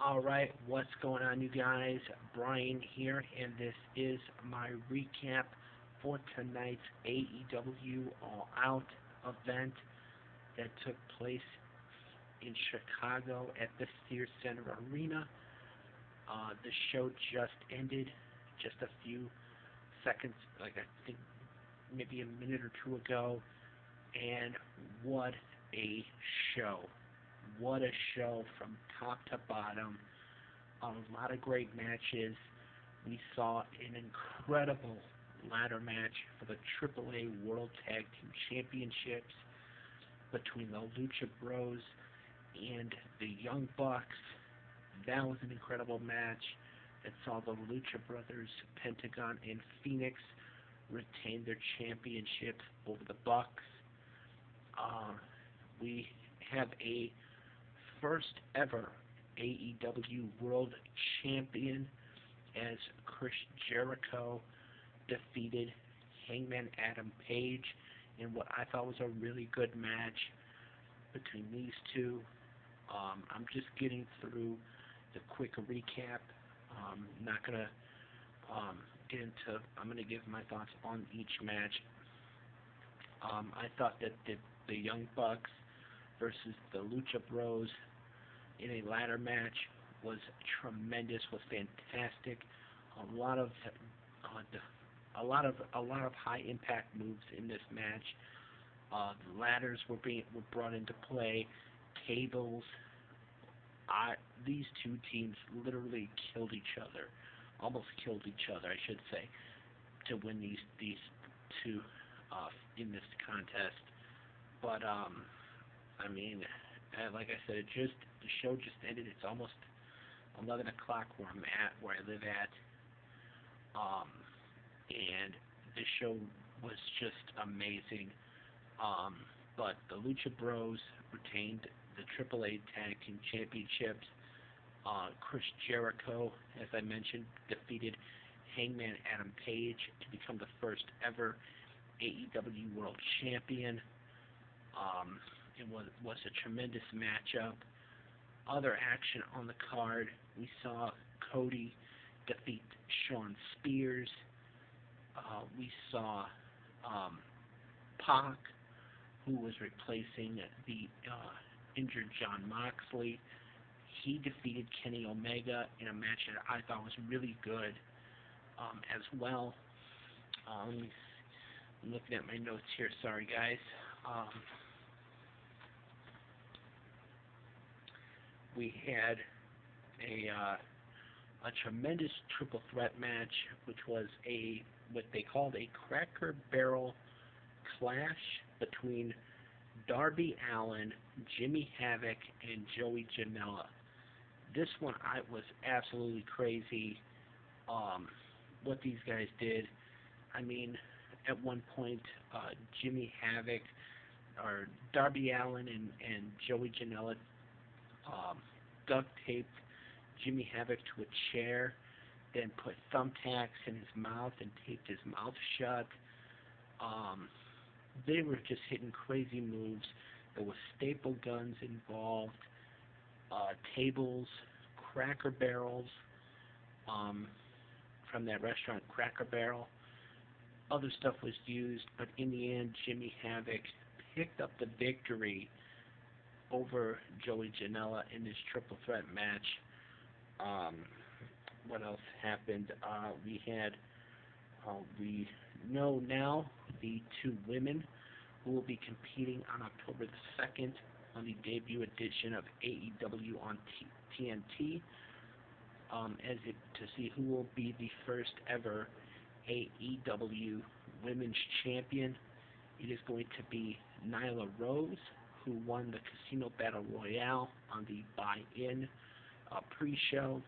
Alright, what's going on, you guys? Brian here, and this is my recap for tonight's AEW All Out event that took place in Chicago at the Sears Center Arena. The show just ended just a few seconds, like I think maybe a minute or two ago, and what a show. What a show from top to bottom. A lot of great matches. We saw an incredible ladder match for the AAA World Tag Team Championships between the Lucha Bros and the Young Bucks. That was an incredible match that saw the Lucha Brothers, Pentagon, and Phoenix retain their championships over the Bucks. We have a first ever AEW World Champion as Chris Jericho defeated Hangman Adam Page in what I thought was a really good match between these two. I'm just getting through the quick recap. Not gonna get into. I'm gonna give my thoughts on each match. I thought that the Young Bucks versus the Lucha Bros in a ladder match was tremendous, was fantastic. A lot of high impact moves in this match. The ladders were brought into play. Tables. These two teams literally killed each other, almost killed each other, I should say, to win these two in this contest. But I mean, like I said, the show just ended. It's almost 11 o'clock where I'm at, where I live at, and the show was just amazing. But the Lucha Bros retained the AAA Tag Team Championships. Chris Jericho, as I mentioned, defeated Hangman Adam Page to become the first ever AEW World Champion. It was a tremendous matchup. Other action on the card, we saw Cody defeat Shawn Spears. We saw Pac, who was replacing the injured Jon Moxley. He defeated Kenny Omega in a match that I thought was really good as well. I'm looking at my notes here. Sorry, guys. We had a tremendous triple threat match, which was what they called a Cracker Barrel clash between Darby Allin, Jimmy Havoc, and Joey Janela. This one was absolutely crazy. What these guys did. I mean, at one point, Jimmy Havoc or Darby Allin and Joey Janela duct taped Jimmy Havoc to a chair, then put thumbtacks in his mouth and taped his mouth shut. They were just hitting crazy moves. There was staple guns involved, tables, Cracker Barrels from that restaurant, Cracker Barrel. Other stuff was used, but in the end, Jimmy Havoc picked up the victory over Joey Janela in this triple threat match. What else happened? We know now the two women who will be competing on October the 2nd on the debut edition of AEW on TNT to see who will be the first ever AEW Women's Champion. It is going to be Nyla Rose, who won the Casino Battle Royale on the buy-in pre-show,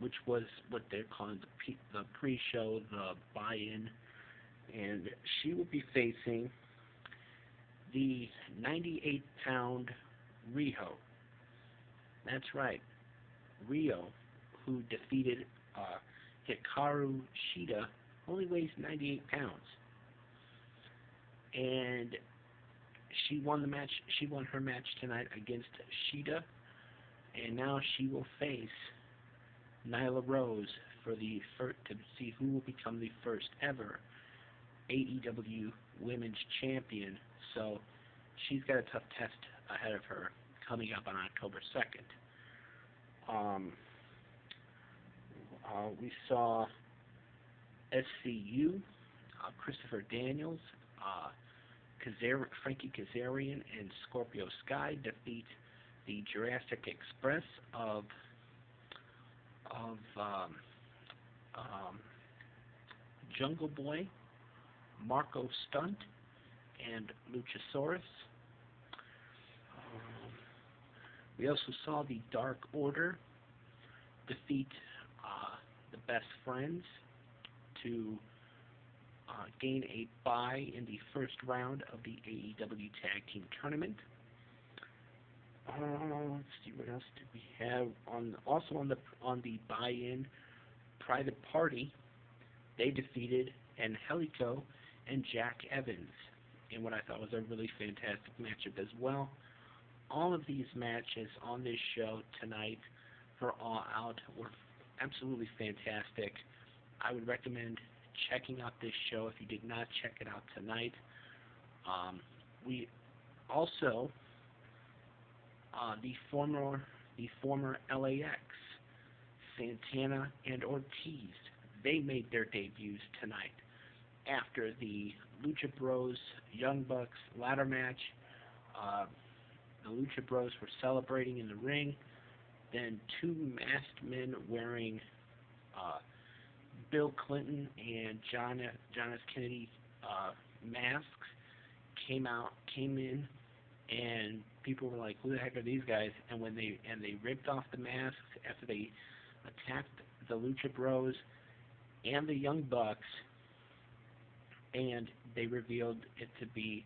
which was what they're calling the pre-show, the buy-in, and she will be facing the 98-pound Riho. That's right, Riho, who defeated Hikaru Shida, only weighs 98 pounds. And she won the match. She won her match tonight against Shida. and now she will face Nyla Rose to see who will become the first ever AEW Women's Champion. So she's got a tough test ahead of her coming up on October 2nd. We saw SCU, Christopher Daniels, Frankie Kazarian, and Scorpio Sky defeat the Jurassic Express of Jungle Boy, Marco Stunt, and Luchasaurus. We also saw the Dark Order defeat the Best Friends to gain a bye in the first round of the AEW Tag Team Tournament. Let's see, what else did we have on the buy-in Private Party. They defeated Angelico and Jack Evans in what I thought was a really fantastic matchup as well. All of these matches on this show tonight for All Out were absolutely fantastic. I would recommend checking out this show if you did not check it out tonight. We also the former LAX, Santana and Ortiz, they made their debuts tonight after the Lucha Bros Young Bucks ladder match. The Lucha Bros were celebrating in the ring. Then two masked men wearing Bill Clinton and John F. Kennedy masks came in, and people were like, "Who the heck are these guys?" And when they ripped off the masks after they attacked the Lucha Bros and the Young Bucks, and they revealed it to be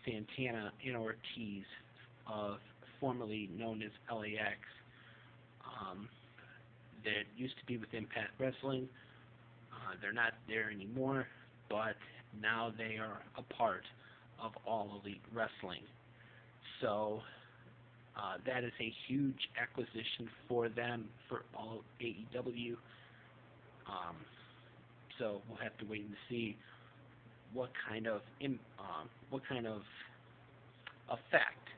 Santana and Ortiz, formerly known as LAX. That used to be with Impact Wrestling. They're not there anymore, but now they are a part of All Elite Wrestling. So that is a huge acquisition for them, for all AEW. So we'll have to wait and see what kind of effect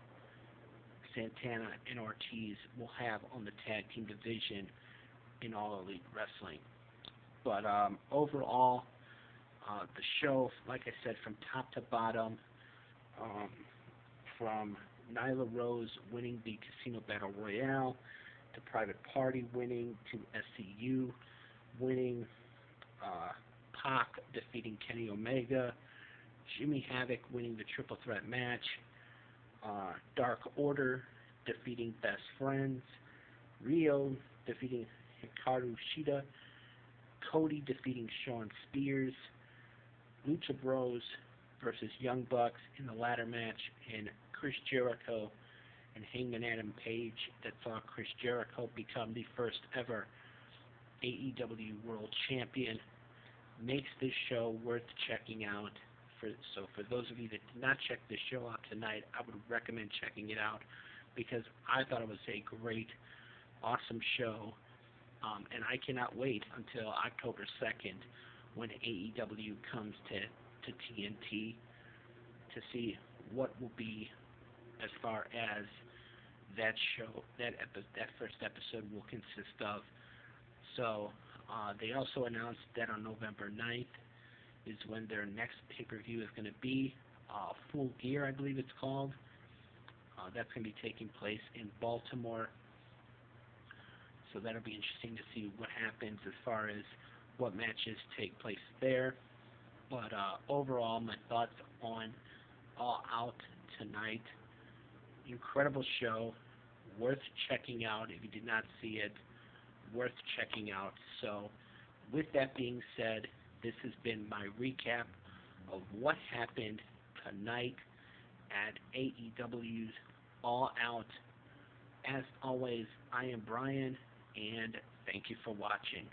Santana and Ortiz will have on the tag team division in All Elite Wrestling. But overall, the show, like I said, from top to bottom, from Nyla Rose winning the Casino Battle Royale, to Private Party winning, to SCU winning, Pac defeating Kenny Omega, Jimmy Havoc winning the Triple Threat match, Dark Order defeating Best Friends, Rio defeating Hikaru Shida, Cody defeating Shawn Spears, Lucha Bros versus Young Bucks in the ladder match, and Chris Jericho and Hangman Adam Page that saw Chris Jericho become the first ever AEW World Champion, makes this show worth checking out. So for those of you that did not check this show out tonight, I would recommend checking it out because I thought it was a great, awesome show. And I cannot wait until October 2nd when AEW comes to TNT to see what will be as far as that show, that first episode will consist of. So they also announced that on November 9th is when their next pay-per-view is going to be. Full Gear, I believe it's called. That's going to be taking place in Baltimore. So that'll be interesting to see what happens as far as what matches take place there. But overall, my thoughts on All Out tonight. Incredible show. Worth checking out. If you did not see it, worth checking out. So with that being said, this has been my recap of what happened tonight at AEW's All Out. As always, I am Brian, and thank you for watching.